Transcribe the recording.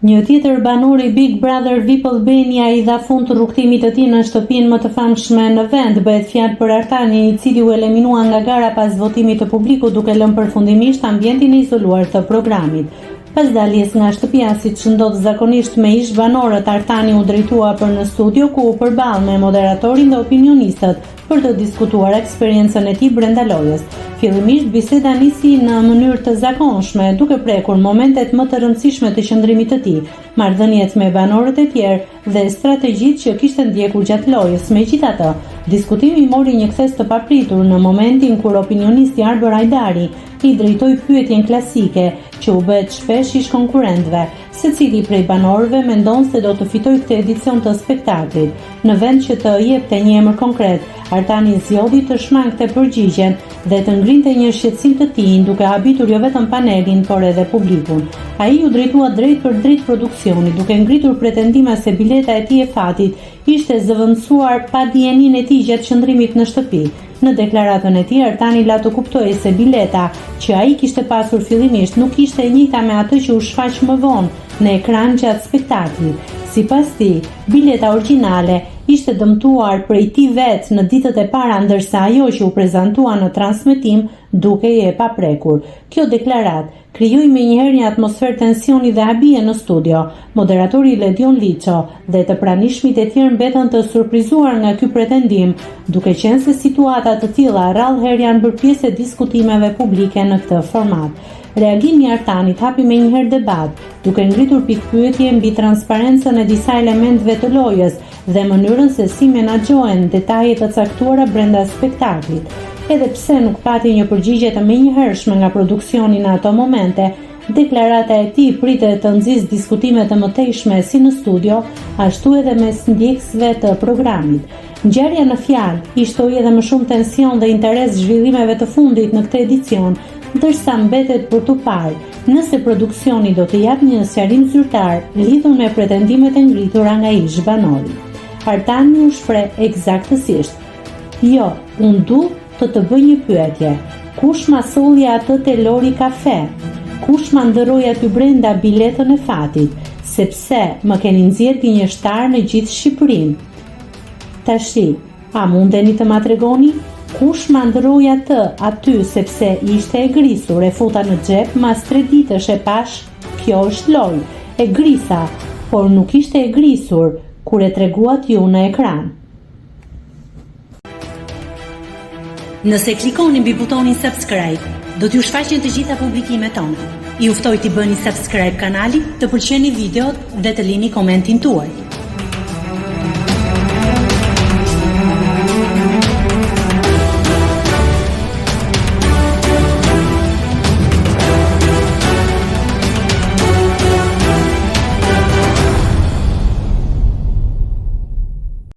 Një tjetër banor i Big Brother VIP Albania i dha fund të rrugtimit të tij në shtëpinë më të famshme në vend. Bëhet fjalë për Artanin, i cili u eliminua nga gara pas votimit të publikut duke lënë përfundimisht ambientin e izoluar të programit. Pas daljes nga shtëpia, siç ndodh zakonisht me ish banorët, Artani u drejtua për në studio ku u përball me moderatorin dhe opinionistët për të diskutuar eksperiencën e tij brenda lojës. Fillimisht biseda nisi në mënyrë të zakonshme, duke prekur momentet më të rëndësishme të qëndrimit të tij, marrëdhëniet me banorët e tjerë dhe strategjitë që kishte ndjekur gjatë lojës. Megjithatë, diskutimi mori një kthes të papritur në momentin kur opinionisti Arbër Hajdari i drejtoi pyetjen klasike që u bëhet shpesh ish konkurrentëve, secili prej banorëve mendon se do të fitojë këtë edicion të spektaklit. Në vend që të jepte një emër konkret, Artani zgjodhi të shmangte përgjigjen dhe të ngrinte një shqetësim të tij, duke habitur jo vetëm panelin, por edhe publikun. Ai u drejtua drejt për drejt produksionit, duke ngritur pretendime se bileta e tij e fatit ishte zëvendësuar pa dijeninë e tij gjatë qëndrimit në shtëpi. Në deklaratën e tij, Artani la të kuptojë se bileta që ai kishte pasur fillimisht nuk ishte e njëjta me atë që u shfaq më vonë në ekran gjatë spektaklit. Sipas tij, bileta origjinale ishte dëmtuar prej tij vetë në ditët e para, ndërsa ajo që u prezantua në transmetim dukej e paprekur. Kjo deklaratë krijoi menjëherë një atmosferë tensioni dhe habie në studio. Moderatori Ledion Liço dhe të pranishmit e tjerë mbetën të surprizuar nga ky pretendim, duke qenë se situata të tilla rrallëherë janë bërë pjesë e diskutimeve publike në këtë format. Reagimi i Artanit hapi menjëherë debat, duke ngritur pikpyetje mbi transparencën e disa elementeve të lojës dhe mënyrën se si menaxhohen detajet të caktuara brenda spektaklit. Edhe pse nuk pati një përgjigje të menjëhershme nga produksioni në ato momente, deklarata e tij pritet të nxjisë diskutime të mëtejshme si në studio, ashtu edhe mes ndjekësve të programit. Ngjarja në fjalë i shtoi edhe më shumë tension dhe interes zhvillimeve të fundit në këtë edicion, ndërsa mbetet për tu parë nëse produksioni do të japë një sqarim zyrtar lidhur me pretendimet e ngritura nga ish banori. Artani u shpreh eksaktësisht: "Jo, unë du të bëj një pyetje. Kush ma solli atë te Lori Kafe? Kush ma ndërroi aty brenda biletën e fatit? Sepse më keni nxjerrë gënjeshtar në gjithë Shqipërinë. Tashi, a mundeni të ma tregoni? Kush ma ndërroi atë aty sepse ishte e grisur, e futa në xhep mas 3 ditësh e pash, kjo është lojë. E grisa, por nuk ishte e grisur kur e treguat ju në ekran." Nëse klikoni mbi butonin subscribe, do t'ju shfaqen të gjitha publikimet tona. Ju ftoj t'i bëni subscribe kanalit, të pëlqeni videot dhe të lini komentin tuaj.